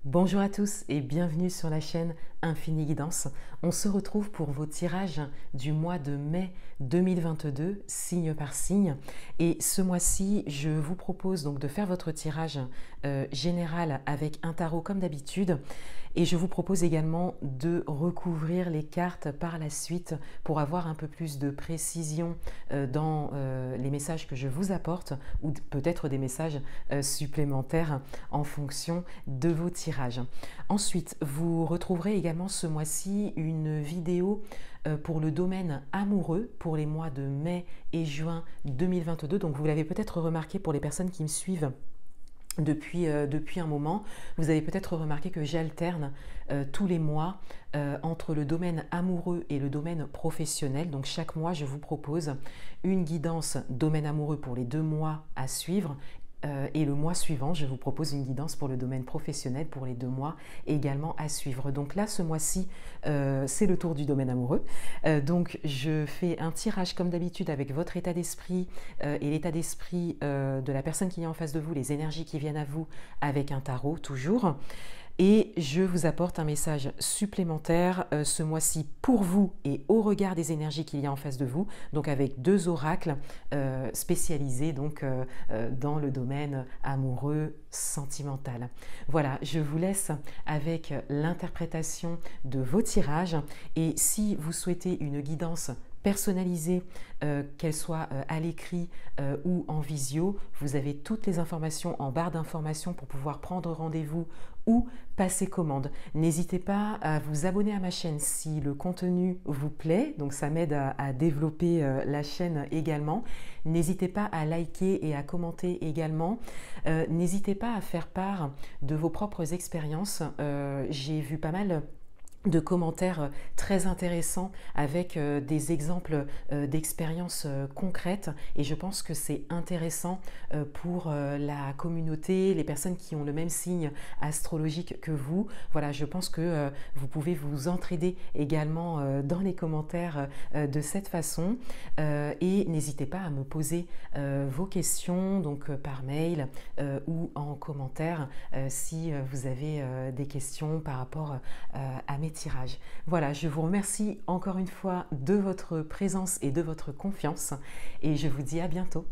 Bonjour à tous et bienvenue sur la chaîne Infini Guidance. On se retrouve pour vos tirages du mois de mai 2022, signe par signe. Et ce mois-ci, je vous propose donc de faire votre tirage général avec un tarot comme d'habitude. Et je vous propose également de recouvrir les cartes par la suite pour avoir un peu plus de précision dans les messages que je vous apporte ou peut-être des messages supplémentaires en fonction de vos tirages. Ensuite, vous retrouverez également ce mois-ci une vidéo pour le domaine amoureux pour les mois de mai et juin 2022. Donc vous l'avez peut-être remarqué pour les personnes qui me suivent depuis un moment, vous avez peut-être remarqué que j'alterne tous les mois entre le domaine amoureux et le domaine professionnel. Donc chaque mois, je vous propose une guidance domaine amoureux pour les 2 mois à suivre. Et le mois suivant, je vous propose une guidance pour le domaine professionnel pour les 2 mois également à suivre. Donc là, ce mois-ci, c'est le tour du domaine amoureux. Donc je fais un tirage comme d'habitude avec votre état d'esprit et l'état d'esprit de la personne qui est en face de vous, les énergies qui viennent à vous avec un tarot toujours. Et je vous apporte un message supplémentaire ce mois-ci pour vous et au regard des énergies qu'il y a en face de vous, donc avec 2 oracles spécialisés donc, dans le domaine amoureux, sentimental. Voilà, je vous laisse avec l'interprétation de vos tirages et si vous souhaitez une guidance personnalisée, qu'elle soit à l'écrit ou en visio, vous avez toutes les informations en barre d'informations pour pouvoir prendre rendez-vous ou passer commande. N'hésitez pas à vous abonner à ma chaîne si le contenu vous plaît, donc ça m'aide à développer la chaîne également. N'hésitez pas à liker et à commenter également. N'hésitez pas à faire part de vos propres expériences. J'ai vu pas mal de commentaires très intéressants avec des exemples d'expériences concrètes et je pense que c'est intéressant pour la communauté, les personnes qui ont le même signe astrologique que vous. Voilà, je pense que vous pouvez vous entraider également dans les commentaires de cette façon et n'hésitez pas à me poser vos questions donc par mail ou en commentaire si vous avez des questions par rapport à mes tirages. Voilà, je vous remercie encore une fois de votre présence et de votre confiance et je vous dis à bientôt.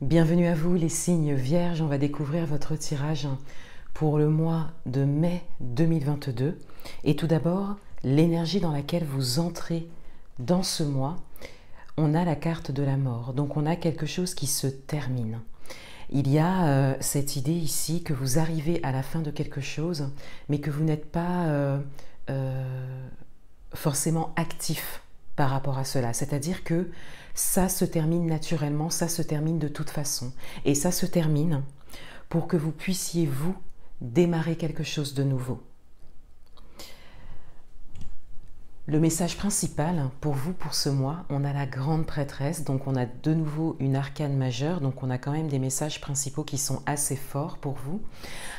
Bienvenue à vous les signes vierges, on va découvrir votre tirage pour le mois de mai 2022 et tout d'abord l'énergie dans laquelle vous entrez dans ce mois. On a la carte de la mort, donc on a quelque chose qui se termine. Il y a cette idée ici que vous arrivez à la fin de quelque chose mais que vous n'êtes pas forcément actif par rapport à cela, c'est-à-dire que ça se termine naturellement, ça se termine de toute façon. Et ça se termine pour que vous puissiez, vous, démarrer quelque chose de nouveau. Le message principal pour vous, pour ce mois, on a la grande prêtresse, donc on a de nouveau une arcane majeure, donc on a quand même des messages principaux qui sont assez forts pour vous.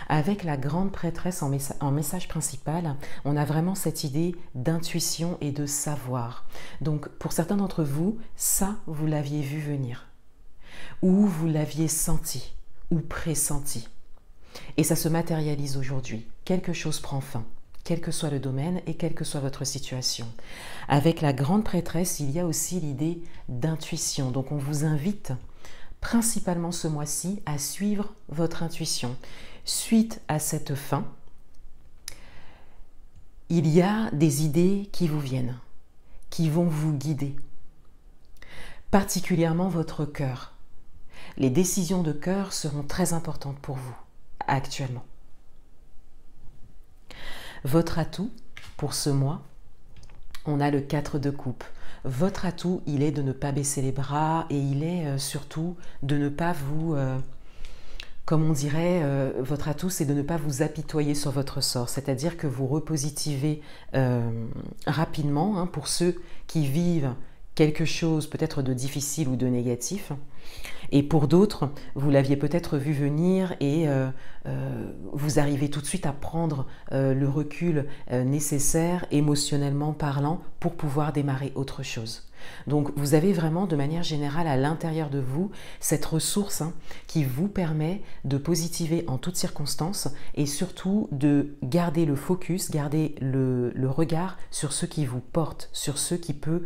Avec la grande prêtresse en message principal, on a vraiment cette idée d'intuition et de savoir. Donc pour certains d'entre vous, ça, vous l'aviez vu venir, ou vous l'aviez senti, ou pressenti. Et ça se matérialise aujourd'hui. Quelque chose prend fin, quel que soit le domaine et quelle que soit votre situation. Avec la grande prêtresse, il y a aussi l'idée d'intuition. Donc on vous invite principalement ce mois-ci à suivre votre intuition. Suite à cette fin, il y a des idées qui vous viennent, qui vont vous guider. Particulièrement votre cœur. Les décisions de cœur seront très importantes pour vous actuellement. Votre atout pour ce mois, on a le 4 de coupe. Votre atout, il est de ne pas baisser les bras et il est surtout de ne pas vous Comme on dirait, votre atout, c'est de ne pas vous apitoyer sur votre sort, c'est-à-dire que vous repositivez rapidement, hein, pour ceux qui vivent quelque chose peut-être de difficile ou de négatif. Et pour d'autres, vous l'aviez peut-être vu venir et vous arrivez tout de suite à prendre le recul nécessaire, émotionnellement parlant, pour pouvoir démarrer autre chose. Donc vous avez vraiment de manière générale à l'intérieur de vous cette ressource, hein, qui vous permet de positiver en toutes circonstances et surtout de garder le focus, garder le regard sur ce qui vous porte, sur ce qui peut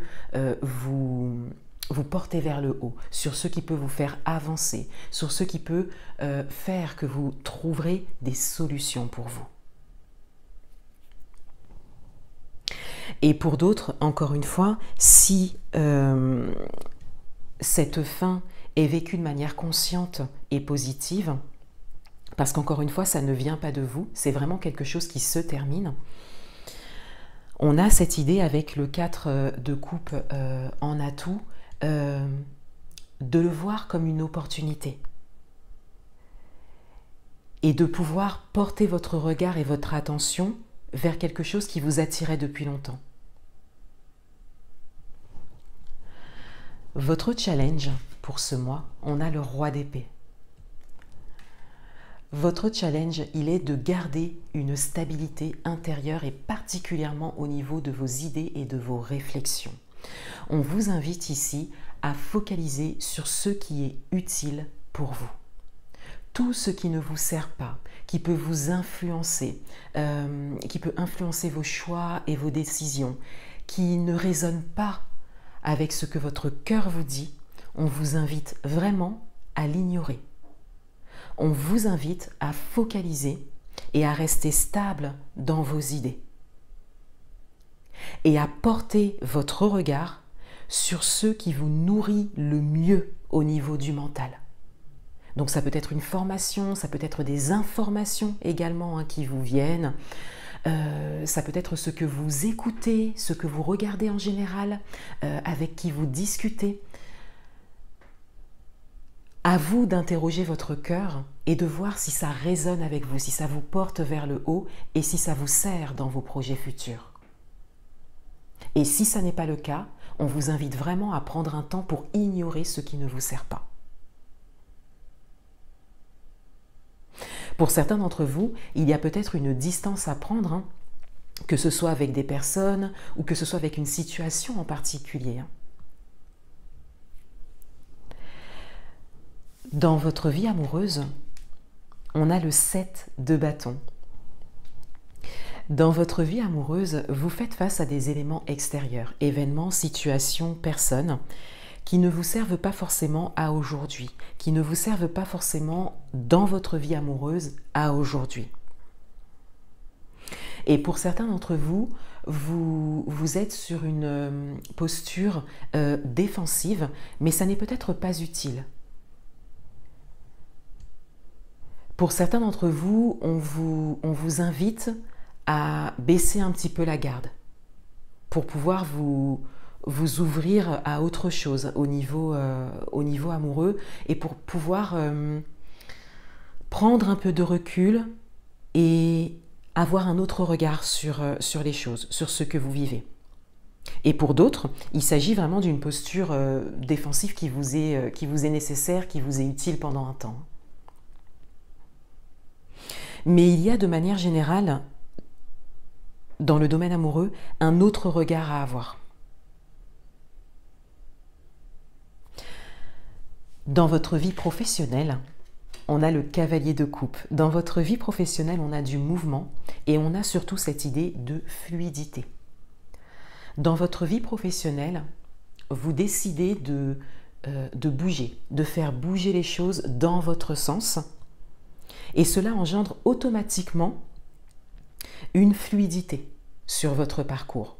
vous porter vers le haut, sur ce qui peut vous faire avancer, sur ce qui peut faire que vous trouverez des solutions pour vous. Et pour d'autres, encore une fois, si cette fin est vécue de manière consciente et positive, parce qu'encore une fois, ça ne vient pas de vous, c'est vraiment quelque chose qui se termine. On a cette idée avec le 4 de coupe en atout, de le voir comme une opportunité et de pouvoir porter votre regard et votre attention vers quelque chose qui vous attirait depuis longtemps. Votre challenge pour ce mois, on a le roi d'épée. Votre challenge, il est de garder une stabilité intérieure et particulièrement au niveau de vos idées et de vos réflexions. On vous invite ici à focaliser sur ce qui est utile pour vous. Tout ce qui ne vous sert pas, qui peut vous influencer, qui peut influencer vos choix et vos décisions, qui ne résonne pas avec ce que votre cœur vous dit, on vous invite vraiment à l'ignorer. On vous invite à focaliser et à rester stable dans vos idées. Et à porter votre regard sur ce qui vous nourrit le mieux au niveau du mental. Donc ça peut être une formation, ça peut être des informations également, hein, qui vous viennent. Ça peut être ce que vous écoutez, ce que vous regardez en général, avec qui vous discutez. À vous d'interroger votre cœur et de voir si ça résonne avec vous, si ça vous porte vers le haut et si ça vous sert dans vos projets futurs. Et si ça n'est pas le cas, on vous invite vraiment à prendre un temps pour ignorer ce qui ne vous sert pas. Pour certains d'entre vous, il y a peut-être une distance à prendre, hein, que ce soit avec des personnes ou que ce soit avec une situation en particulier. Dans votre vie amoureuse, on a le 7 de bâton. Dans votre vie amoureuse, vous faites face à des éléments extérieurs, événements, situations, personnes, qui ne vous servent pas forcément à aujourd'hui, qui ne vous servent pas forcément dans votre vie amoureuse à aujourd'hui. Et pour certains d'entre vous, vous êtes sur une posture défensive, mais ça n'est peut-être pas utile. Pour certains d'entre vous, on vous invite à baisser un petit peu la garde pour pouvoir vous ouvrir à autre chose au niveau amoureux et pour pouvoir prendre un peu de recul et avoir un autre regard sur les choses, sur ce que vous vivez. Et pour d'autres, il s'agit vraiment d'une posture défensive qui vous est nécessaire, qui vous est utile pendant un temps. Mais il y a de manière générale, dans le domaine amoureux, un autre regard à avoir. Dans votre vie professionnelle, on a le cavalier de coupe. Dans votre vie professionnelle, on a du mouvement et on a surtout cette idée de fluidité. Dans votre vie professionnelle, vous décidez de bouger, de faire bouger les choses dans votre sens. Et cela engendre automatiquement une fluidité sur votre parcours.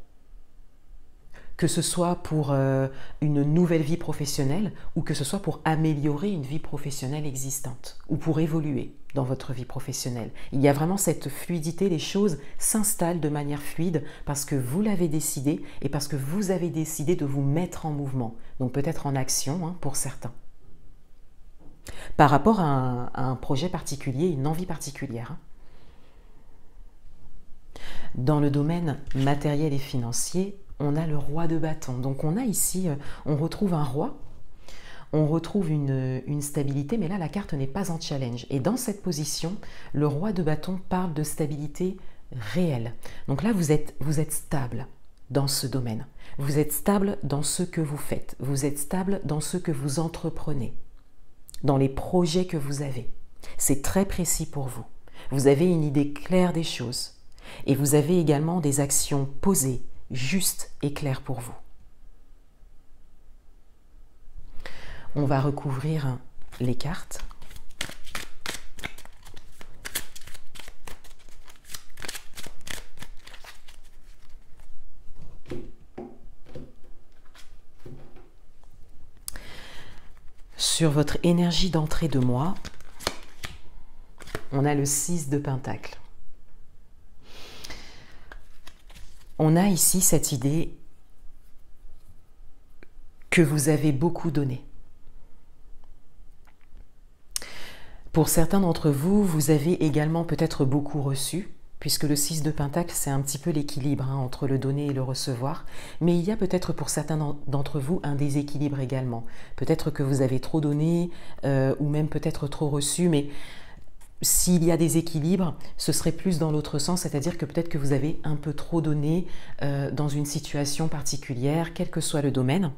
Que ce soit pour une nouvelle vie professionnelle ou que ce soit pour améliorer une vie professionnelle existante ou pour évoluer dans votre vie professionnelle. Il y a vraiment cette fluidité, les choses s'installent de manière fluide parce que vous l'avez décidé et parce que vous avez décidé de vous mettre en mouvement, donc peut-être en action, hein, pour certains. par rapport à un projet particulier, une envie particulière. Dans le domaine matériel et financier, on a le roi de bâton. Donc on a ici, on retrouve un roi, on retrouve une stabilité, mais là la carte n'est pas en challenge. Et dans cette position, le roi de bâton parle de stabilité réelle. Donc là vous êtes stable dans ce domaine. Vous êtes stable dans ce que vous faites. Vous êtes stable dans ce que vous entreprenez, dans les projets que vous avez. C'est très précis pour vous. Vous avez une idée claire des choses. Et vous avez également des actions posées, justes et claires pour vous. On va recouvrir les cartes. Sur votre énergie d'entrée de mois, on a le 6 de Pentacle. On a ici cette idée que vous avez beaucoup donné. Pour certains d'entre vous, vous avez également peut-être beaucoup reçu, puisque le 6 de Pentacle, c'est un petit peu l'équilibre entre le donner et le recevoir. Mais il y a peut-être pour certains d'entre vous un déséquilibre également. Peut-être que vous avez trop donné ou même peut-être trop reçu, mais s'il y a des équilibres, ce serait plus dans l'autre sens, c'est-à-dire que peut-être que vous avez un peu trop donné dans une situation particulière, quel que soit le domaine.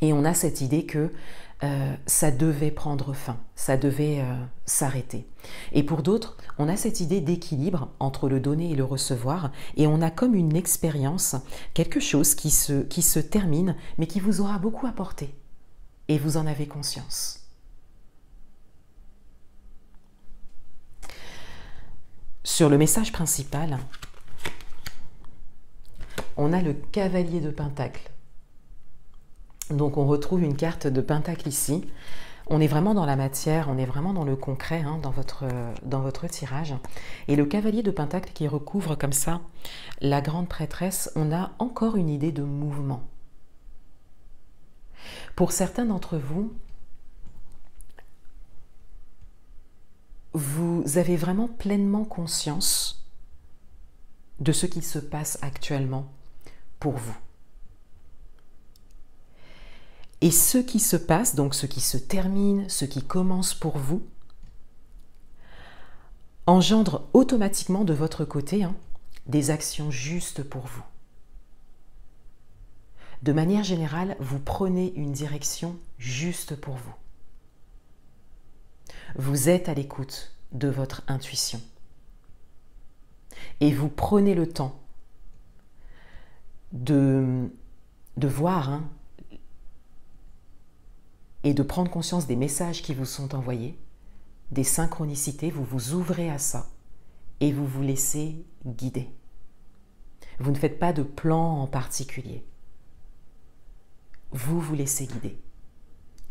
Et on a cette idée que ça devait prendre fin, ça devait s'arrêter. Et pour d'autres, on a cette idée d'équilibre entre le donner et le recevoir, et on a comme une expérience, quelque chose qui se termine, mais qui vous aura beaucoup apporté, et vous en avez conscience. Sur le message principal, on a le cavalier de Pentacle. Donc on retrouve une carte de Pentacle ici. On est vraiment dans la matière, on est vraiment dans le concret dans votre tirage. Et le cavalier de Pentacle qui recouvre comme ça la grande prêtresse, on a encore une idée de mouvement. Pour certains d'entre vous, vous avez vraiment pleinement conscience de ce qui se passe actuellement pour vous. Et ce qui se passe, donc ce qui se termine, ce qui commence pour vous, engendre automatiquement de votre côté des actions justes pour vous. De manière générale, vous prenez une direction juste pour vous. Vous êtes à l'écoute de votre intuition. Et vous prenez le temps de voir et de prendre conscience des messages qui vous sont envoyés, des synchronicités, vous vous ouvrez à ça et vous vous laissez guider. Vous ne faites pas de plan en particulier. Vous vous laissez guider.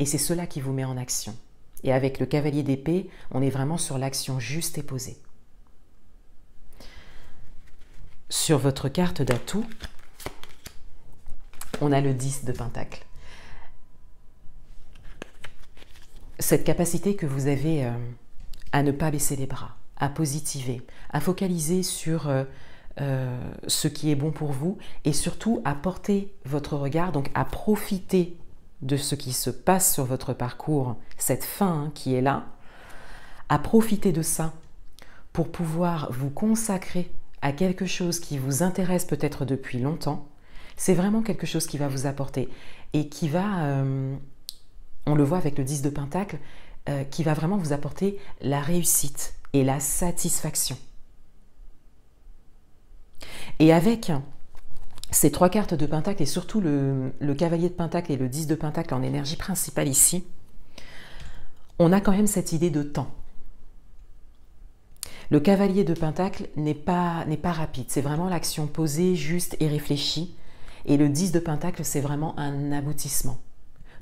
Et c'est cela qui vous met en action. Et avec le cavalier d'épée, on est vraiment sur l'action juste et posée. Sur votre carte d'atout, on a le 10 de Pentacle. Cette capacité que vous avez à ne pas baisser les bras, à positiver, à focaliser sur ce qui est bon pour vous et surtout à porter votre regard, donc à profiter de ce qui se passe sur votre parcours, cette fin qui est là, à profiter de ça pour pouvoir vous consacrer à quelque chose qui vous intéresse peut-être depuis longtemps. C'est vraiment quelque chose qui va vous apporter et qui va, on le voit avec le 10 de Pentacle, qui va vraiment vous apporter la réussite et la satisfaction. Et avec ces trois cartes de Pentacle et surtout le cavalier de Pentacle et le 10 de Pentacle en énergie principale ici, on a quand même cette idée de temps. Le cavalier de Pentacle n'est pas rapide, c'est vraiment l'action posée, juste et réfléchie. Et le 10 de Pentacle, c'est vraiment un aboutissement.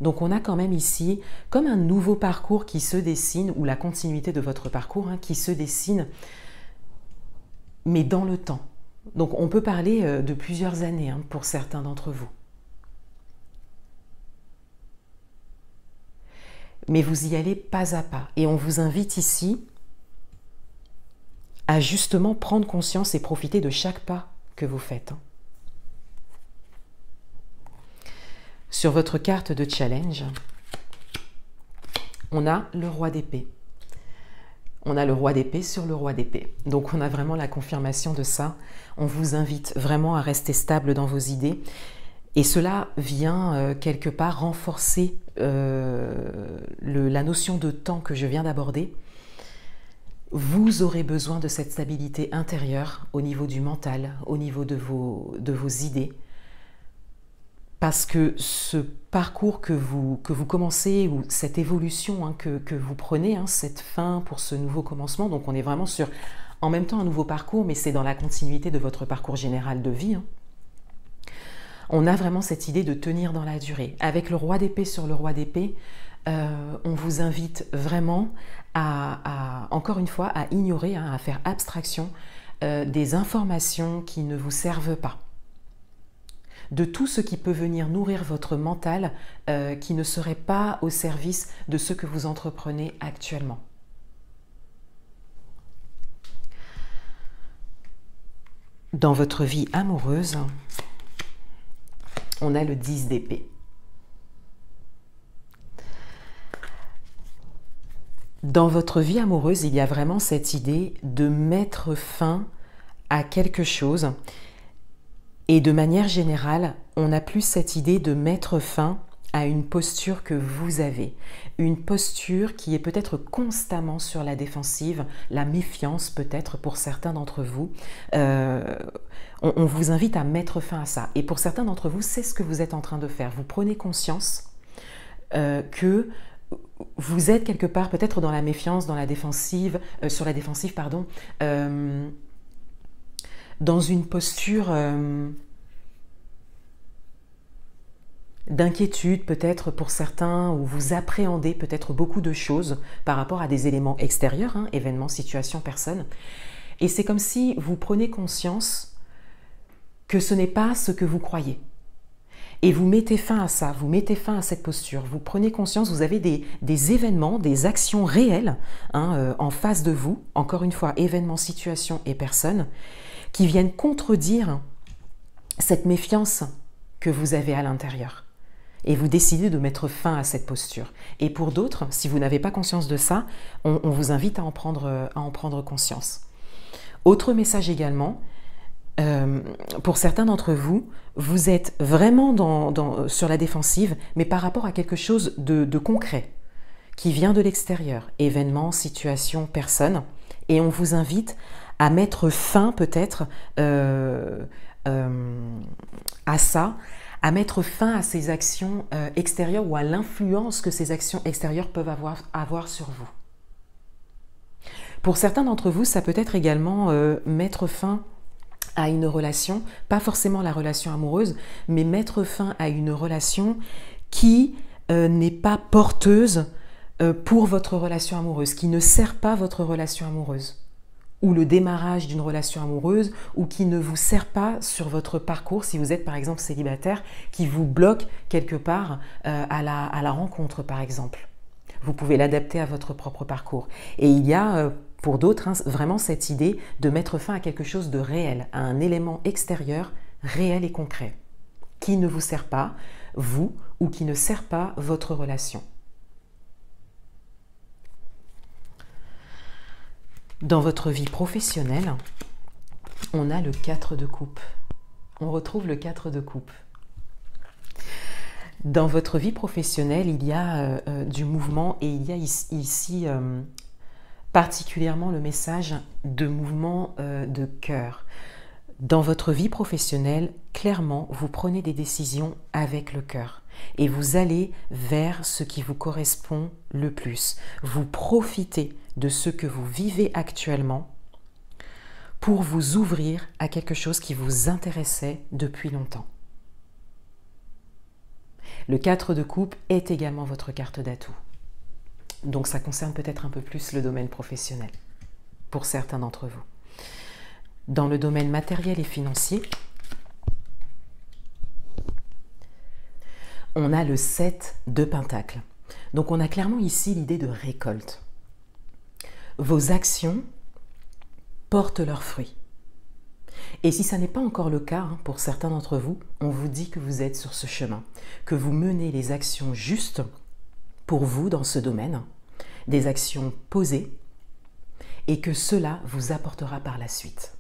Donc on a quand même ici comme un nouveau parcours qui se dessine, ou la continuité de votre parcours qui se dessine, mais dans le temps. Donc on peut parler de plusieurs années pour certains d'entre vous. mais vous y allez pas à pas. Et on vous invite ici à justement prendre conscience et profiter de chaque pas que vous faites. Sur votre carte de challenge, on a le roi d'épée. On a le roi d'épée sur le roi d'épée. Donc on a vraiment la confirmation de ça. On vous invite vraiment à rester stable dans vos idées. Et cela vient quelque part renforcer la notion de temps que je viens d'aborder. Vous aurez besoin de cette stabilité intérieure au niveau du mental, au niveau de vos idées. Parce que ce parcours que vous commencez, ou cette évolution hein, que vous prenez, hein, cette fin pour ce nouveau commencement, donc on est vraiment sur, en même temps, un nouveau parcours, mais c'est dans la continuité de votre parcours général de vie. Hein. On a vraiment cette idée de tenir dans la durée. Avec le roi d'épée sur le roi d'épée, on vous invite vraiment encore une fois, à ignorer, hein, à faire abstraction des informations qui ne vous servent pas. De tout ce qui peut venir nourrir votre mental qui ne serait pas au service de ce que vous entreprenez actuellement. Dans votre vie amoureuse, on a le 10 d'épée. Dans votre vie amoureuse, il y a vraiment cette idée de mettre fin à quelque chose. Et de manière générale, on a plus cette idée de mettre fin à une posture que vous avez. Une posture qui est peut-être constamment sur la défensive, la méfiance peut-être pour certains d'entre vous. On vous invite à mettre fin à ça. Et pour certains d'entre vous, c'est ce que vous êtes en train de faire. Vous prenez conscience que vous êtes quelque part peut-être dans la méfiance, dans la défensive, sur la défensive, pardon, dans une posture d'inquiétude peut-être pour certains, où vous appréhendez peut-être beaucoup de choses par rapport à des éléments extérieurs, hein, événements, situations, personnes. Et c'est comme si vous prenez conscience que ce n'est pas ce que vous croyez. Et vous mettez fin à ça, vous mettez fin à cette posture, vous prenez conscience, vous avez des événements, des actions réelles hein, en face de vous, encore une fois, événements, situations et personnes, qui viennent contredire cette méfiance que vous avez à l'intérieur. Et vous décidez de mettre fin à cette posture. Et pour d'autres, si vous n'avez pas conscience de ça, on vous invite à en prendre conscience. Autre message également, pour certains d'entre vous, vous êtes vraiment sur la défensive, mais par rapport à quelque chose de concret, qui vient de l'extérieur, événements, situations, personnes, et on vous invite à mettre fin peut-être à ça, à mettre fin à ces actions extérieures ou à l'influence que ces actions extérieures peuvent avoir sur vous. Pour certains d'entre vous, ça peut être également mettre fin à une relation, pas forcément la relation amoureuse, mais mettre fin à une relation qui n'est pas porteuse pour votre relation amoureuse, qui ne sert pas votre relation amoureuse, ou le démarrage d'une relation amoureuse, ou qui ne vous sert pas sur votre parcours, si vous êtes par exemple célibataire, qui vous bloque quelque part à la rencontre par exemple. Vous pouvez l'adapter à votre propre parcours. Et il y a pour d'autres hein, vraiment cette idée de mettre fin à quelque chose de réel, à un élément extérieur réel et concret, qui ne vous sert pas, vous, ou qui ne sert pas votre relation. Dans votre vie professionnelle, on a le 4 de coupe. On retrouve le 4 de coupe. Dans votre vie professionnelle, il y a du mouvement et il y a ici particulièrement le message de mouvement de cœur. Dans votre vie professionnelle, clairement, vous prenez des décisions avec le cœur et vous allez vers ce qui vous correspond le plus. Vous profitez de ce que vous vivez actuellement pour vous ouvrir à quelque chose qui vous intéressait depuis longtemps. Le 4 de coupe est également votre carte d'atout. Donc ça concerne peut-être un peu plus le domaine professionnel, pour certains d'entre vous. Dans le domaine matériel et financier, on a le 7 de Pentacles. Donc on a clairement ici l'idée de récolte. Vos actions portent leurs fruits. Et si ça n'est pas encore le cas, pour certains d'entre vous, on vous dit que vous êtes sur ce chemin, que vous menez les actions justes pour vous dans ce domaine, des actions posées, et que cela vous apportera par la suite.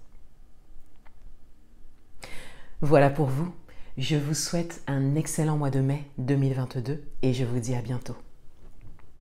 Voilà pour vous. Je vous souhaite un excellent mois de mai 2022 et je vous dis à bientôt.